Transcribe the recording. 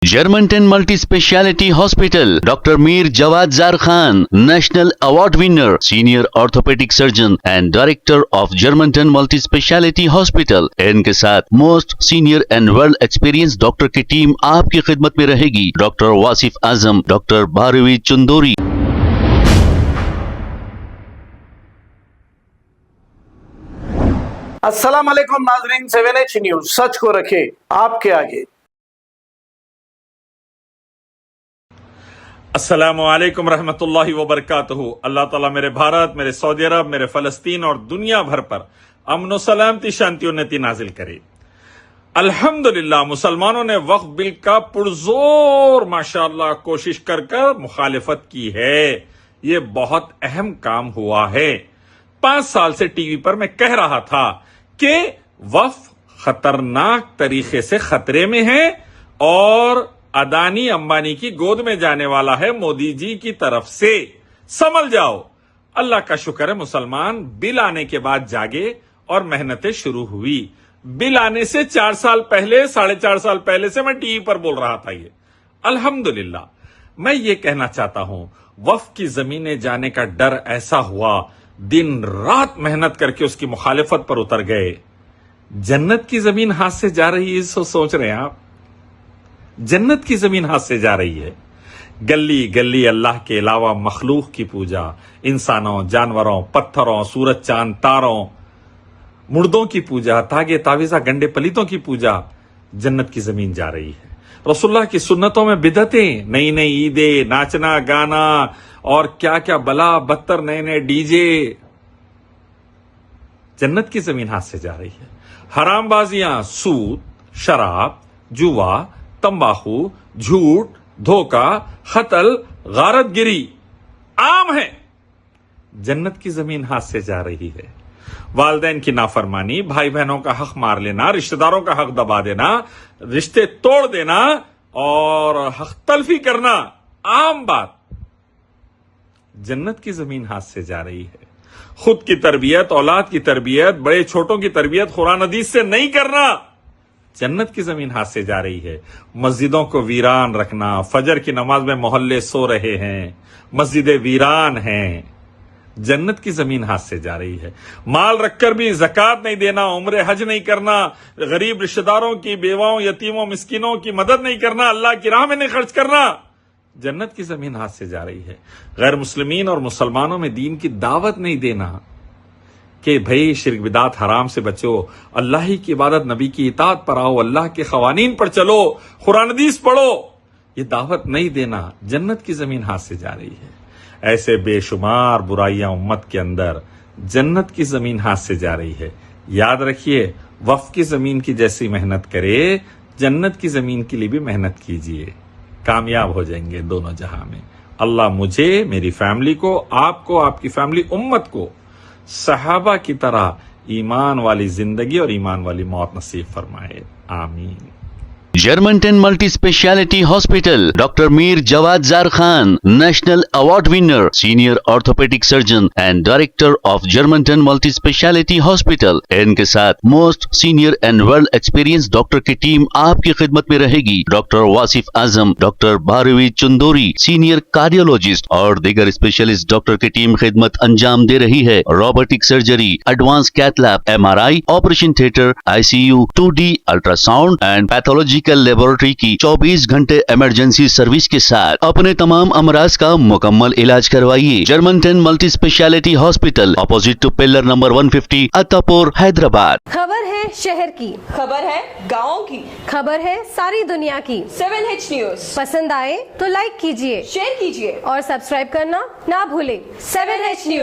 Germantown Multi-Speciality Hospital, Dr. Mir Jawad Zar Khan, National Award winner, Senior Orthopedic Surgeon and Director of Germantown Multi-Speciality Hospital. इनके साथ Most Senior and Well Experienced Doctor की team आपकी खिदमत में रहेगी. Dr. Wasif आजम, Dr. Bharvi Chandori. अस्सलाम वालेकुम नाजरीन, 7H न्यूज सच को रखे आपके आगे. अस्सलामु अलैकुम रहमतुल्लाहि व बरकातहू। अल्लाह ताला मेरे भारत, मेरे सऊदी अरब, मेरे फलस्तीन और दुनिया भर पर अमन सलामती, शांति उन्नति नाजिल करे. अल्हम्दुलिल्लाह मुसलमानों ने वक्फ बिल का पुरजोर माशाअल्लाह कोशिश कर मुखालिफत की है. ये बहुत अहम काम हुआ है. 5 साल से टीवी पर मैं कह रहा था कि वक्फ खतरनाक तरीके से खतरे में है और अदानी अंबानी की गोद में जाने वाला है मोदी जी की तरफ से. समझ जाओ. अल्लाह का शुक्र है मुसलमान बिल आने के बाद जागे और मेहनतें शुरू हुई. बिल आने से 4 साल पहले, 4.5 साल पहले से मैं टीवी पर बोल रहा था. ये अल्हम्दुलिल्लाह. मैं ये कहना चाहता हूं, वक्फ की जमीनें जाने का डर ऐसा हुआ, दिन रात मेहनत करके उसकी मुखालिफत पर उतर गए. जन्नत की जमीन हाथ से जा रही है, सोच रहे हैं आप? जन्नत की जमीन हाथ से जा रही है. गली गली अल्लाह के अलावा मखलूक की पूजा, इंसानों, जानवरों, पत्थरों, सूरज, चांद, तारों, मुर्दों की पूजा, तागे तावीजा, गंडे पलीतों की पूजा. जन्नत की जमीन जा रही है. रसूलुल्लाह की सुन्नतों में बिदतें, नई नई ईदें, नाचना गाना और क्या क्या बला बदतर नए नए डीजे. जन्नत की जमीन हाथ से जा रही है. हरामबाजियां, सूद, शराब, जुआ, तंबाकू, झूठ, धोखा, कत्ल, गारतगिरी आम है. जन्नत की जमीन हाथ से जा रही है. वालिदैन की नाफरमानी, भाई बहनों का हक मार लेना, रिश्तेदारों का हक दबा देना, रिश्ते तोड़ देना और हक तलफी करना आम बात. जन्नत की जमीन हाथ से जा रही है. खुद की तरबियत, औलाद की तरबियत, बड़े छोटों की तरबियत कुरान हदीस से नहीं करना. जन्नत की जमीन हाथ से जा रही है. मस्जिदों को वीरान रखना, फजर की नमाज में मोहल्ले सो रहे हैं, मस्जिदें वीरान हैं. जन्नत की जमीन हाथ से जा रही है. माल रखकर भी ज़कात नहीं देना, उम्रे हज नहीं करना, गरीब रिश्तेदारों की, बेवाओं, यतीमों, मिस्किनों की मदद नहीं करना, अल्लाह की राह में नहीं खर्च करना. जन्नत की जमीन हाथ से जा रही है. गैर मुस्लिमीन और मुसलमानों में दीन की दावत नहीं देना कि भाई शिर्क बिदात हराम से बचो, अल्लाह ही की इबादत, नबी की इताअत पर आओ, अल्लाह के खवानीन पर चलो, कुरान हदीस पढ़ो. ये दावत नहीं देना. जन्नत की जमीन हाथ से जा रही है. ऐसे बेशुमार बुराइयां उम्मत के अंदर, जन्नत की जमीन हाथ से जा रही है. याद रखिए, वक्फ की जमीन की जैसी मेहनत करे, जन्नत की जमीन के लिए भी मेहनत कीजिए. कामयाब हो जाएंगे दोनों जहां में. अल्लाह मुझे, मेरी फैमिली को, आपको, आपकी फैमिली उम्मत को सहाबा की तरह ईमान वाली जिंदगी और ईमान वाली मौत नसीब फरमाए. आमीन. Germantown Multi-Speciality Hospital, Dr. Mir Jawad Zar Khan, National Award winner, Senior Orthopedic Surgeon and Director of Germantown Multi-Speciality Hospital. इनके साथ Most Senior and Well Experienced Doctor की टीम आपकी खिदमत में रहेगी. Dr. वासिफ आजम, Dr. Bharvi Chandori, Senior Cardiologist और दीगर specialist doctor की टीम खिदमत अंजाम दे रही है. Robotic surgery, advance cath lab, MRI, operation theatre, ICU, 2D ultrasound and pathology laboratory की 24 घंटे इमरजेंसी सर्विस के साथ अपने तमाम अमराज का मुकम्मल इलाज करवाइए. Germanten multi speciality hospital, opposite to pillar number 150, Attapur, Hyderabad. खबर है शहर की, खबर है गाँव की, खबर है सारी दुनिया की. 7H न्यूज पसंद आए तो लाइक कीजिए, शेयर कीजिए और सब्सक्राइब करना ना भूले. 7H news.